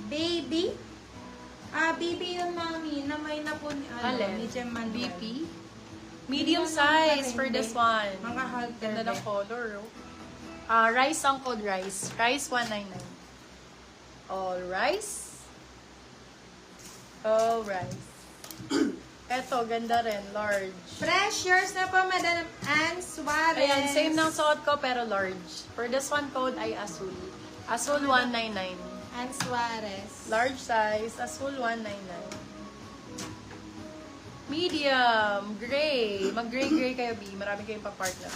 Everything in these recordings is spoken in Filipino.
Baby? Baby yung mami na may napon, medium man. BP? Medium size for this one. Mga halter. Ganda ng color, oh. Rice ang code rice. Rice 199. All rice. All rice. Eto, ganda rin. Large. Fresh yours na po, Madam Ann Suarez. Ayan, same ng suot ko pero large. For this one code ay Azul. Azul 199. Ann Suarez. Large size. Azul 199. Medium. Gray. Mag-gray-gray kayo, B. Marami kayong pa-partner.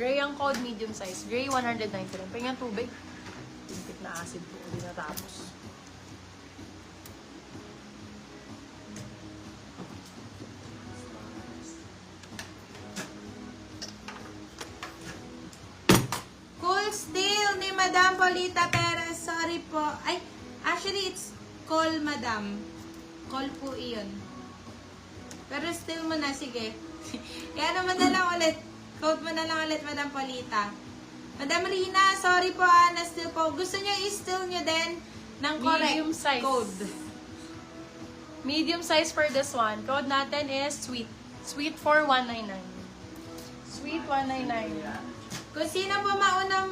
Gray ang code, medium size. Gray 199. Pahinga tubig. Timpit na acid po. Hindi natapos. Cool Steel ni Madam Polita Perez. Sorry po. Ay, actually, it's call Madam. Call po iyon. Pero still mo na, sige. Kaya naman na lang ulit. Code mo na lang ulit, Madam Polita. Madam Rina, sorry po na still po. Gusto nyo i-still nyo din ng correct Medium size. code. Medium size for this one. Code natin is sweet. Sweet for 199. Sweet 199. Kung sino po mauna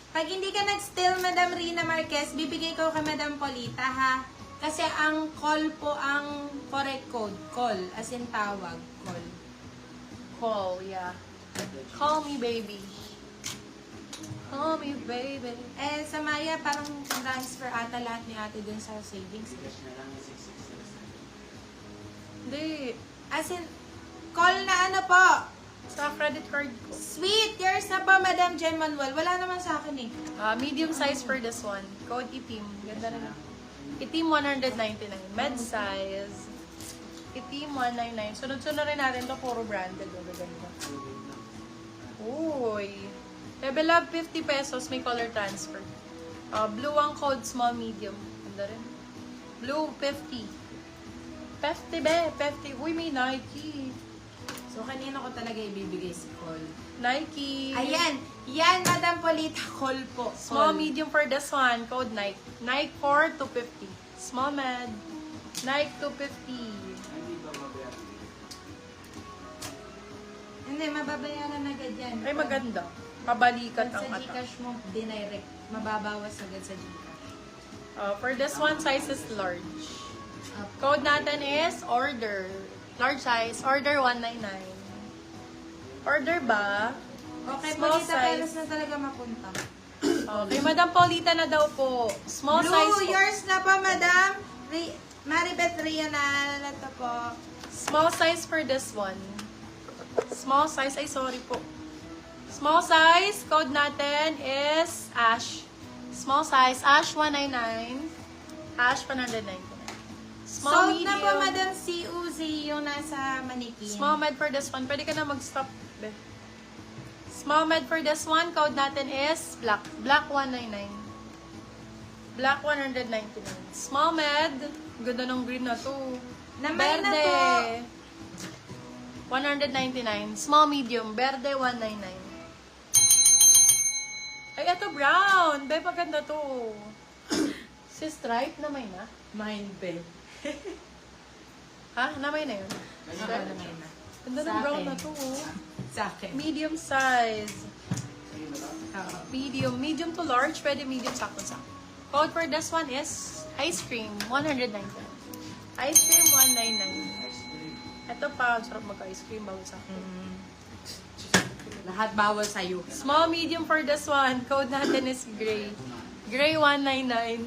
pag hindi ka nag-still, Madam Rina Marquez, bibigay ko kay Madam Polita, ha? Kasi ang call po ang correct code. Call, as in tawag. Call. Call, yeah. Call me, baby. Call me, baby. Eh, sa Maya, parang transfer ata lahat ni ate dun sa savings. Hindi. As in, call na ano po? Sa credit card ko. Sweet! Yours na po, Madam Jen Manuel. Wala naman sa akin eh. Medium size for this one. Code itim. Ganda rin. Itim 199. Med size. Itim 199. Sunod-sunod rin natin to. Puro branded. Ganda. Uy. Level up 50 pesos. May color transfer. Blue ang code. Small, medium. Ganda rin. Blue 50. 50 be. 50. Uy, may Nike. So, kanino ko talaga ibibigay si call? Nike. Ayan! Yan, Madam Polita, call po. Small, Call. medium for this one. Code Nike. Nike for 250. Small, med. Nike 250. Hindi, mababayaran agad yan. Ay, maganda. Pabalikat Pag ang sa mata. Gcash mo, dinirect. Mababawas agad sa Gcash. For this one, size is large. Code natin is order. Large size. Order 199. Order ba? Okay, Small Polita size. Perez na talaga mapunta. Okay, Madam Paulita na daw po. Small Blue, size po. yours na po, Madam. Maribeth Rianal na to po. Small size for this one. Small size. Ay, sorry po. Small size. Code natin is Ash. Small size. Ash 199. Ash 199. Small, Sold medium. na po, Madam si Uzi, yung nasa Manikin. Small med for this one. Pwede ka na mag-stop. Be. Small med for this one. Code natin is black. Black 199. Black 199. Small med. Ganda ng green na to. Namay na po. 199. Small medium. Verde 199. Ay, ito brown. Be, maganda to. Si stripe na may na. Mine, be. Ha? Na may na yun? Namay na. Ganda ng Sa brown akin. na to. Sa akin. Medium size. Oo. Medium to large, pwede medium sakto-sakto. Code for this one is ice cream, 199. Ice cream, 199. Ito pa, sarap mag-ice cream, bawal sa akin. Lahat bawal sa'yo. Small, medium for this one. Code natin is gray. Gray, 199.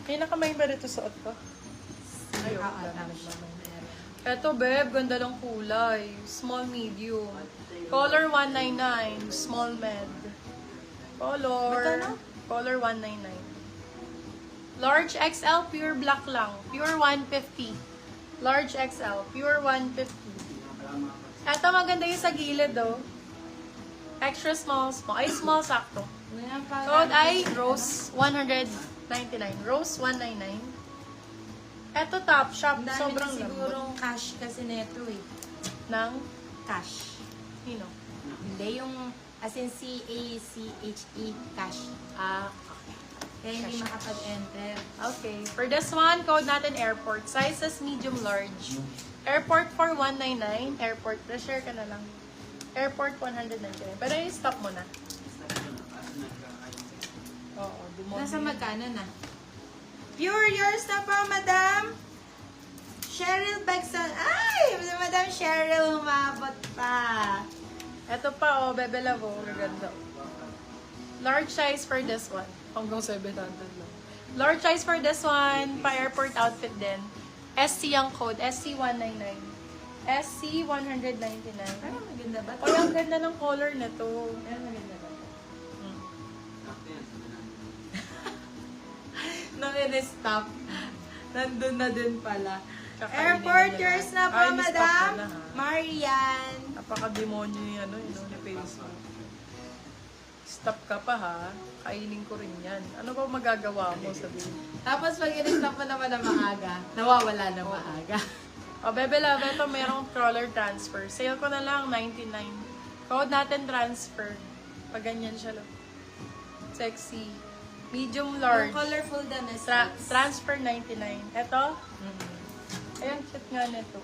May nakamay ba rito suot ko? Ayun. Ito, babe, ganda ng kulay. Small, medium. Color 199. Small, med. Color. Magkano? Color 199. Large XL, pure black lang. Pure 150. Large XL, pure 150. Ito, maganda yung sa gilid, oh. Extra small, small. Ay, small, sakto. Code ay Rose 199. Rose 199. Eto top shop. Ang dami Sobrang na lambot. sigurong cash kasi neto eh. Ng Cash. Nino. Hindi yung as in C-A-C-H-E cash. Ah, okay. Kaya hindi makapag-enter. Okay. For this one, code natin airport. Sizes medium large. Airport for 199. Airport. Share ka na lang. Airport 199. Pero i-stop mo na. Oo, dumobi. Nasa magkano na? Pure yours na po, madam! Cheryl Begson. Ay! Madam Cheryl, umabot pa. Ito pa, oh, Bebe Love, oh. Gaganda. Large size for this one. Hanggang 700 lang. Large size for this one. Pa-airport outfit din. SC ang code. SC199. SC199. Parang maganda ba? Ay, ang ganda ng color na to. Parang maganda ba? Hmm. Nung in-stop, nandun na din pala. Kakainin Airport nila. yours na po, Ay, ni-stop madam. mo na, ha? Marian. Napaka-demonyo yung ano, ni Facebook. Stop ka pa ha. Kainin ko rin yan. Ano ba magagawa mo sabihin? Tapos pag in-stop mo naman na maaga, nawawala na maaga. O, Bebe Love, ito merong crawler transfer. Sale ko na lang, 99. Code natin transfer. Pag ganyan siya lang. Sexy. Medium large. Yung colorful din na Transfer 99. Ito? Ayan, cute nga nito.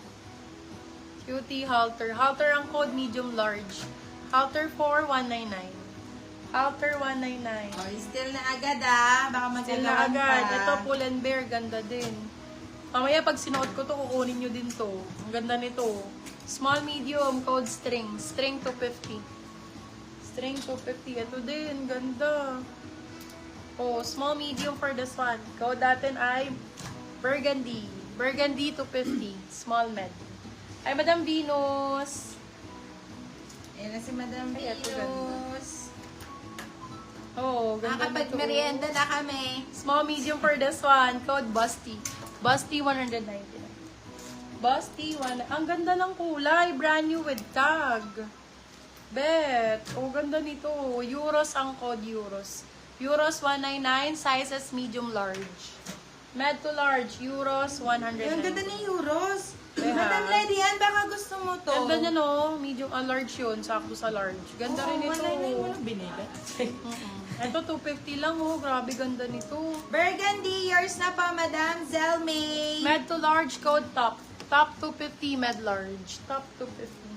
Cutie halter. Halter ang code medium large. Halter for 199. Halter 199. Oh, still na agad ah. Baka Still na magagawan agad. pa. Ito, pull and bear. Ganda din. Mamaya pag sinuot ko to, kukunin nyo din to. Ang ganda nito. Small, medium, code string. String 250. String 250. Ito din. Ganda. Oh, small, medium for this one. Code natin ay burgundy. Burgundy 250. Small, med. Ay, Madam Venus. Ayan na si Madam Ay, ito Venus. Oh, ganda nito. Nakapag-merienda na kami. Small, medium for this one. Code Busty. Busty 199. Busty 1. Ang ganda ng kulay. Brand new with tag. Bet. Oh, ganda nito. Euros ang code. Euros. Euros 199. Sizes medium large. Med to large. Euros 199. Yung ganda ni Euros. Kaya, Madam Lady yan, baka gusto mo to. Ganda niya no. Medium large yun. Sakto sa large. Ganda rin ito. 199 mo lang binili. Ito 250 lang oh. Grabe ganda nito. Burgundy, yours na pa, Madam Zelmay. Med to large code top. Top 250 med large. Top 250.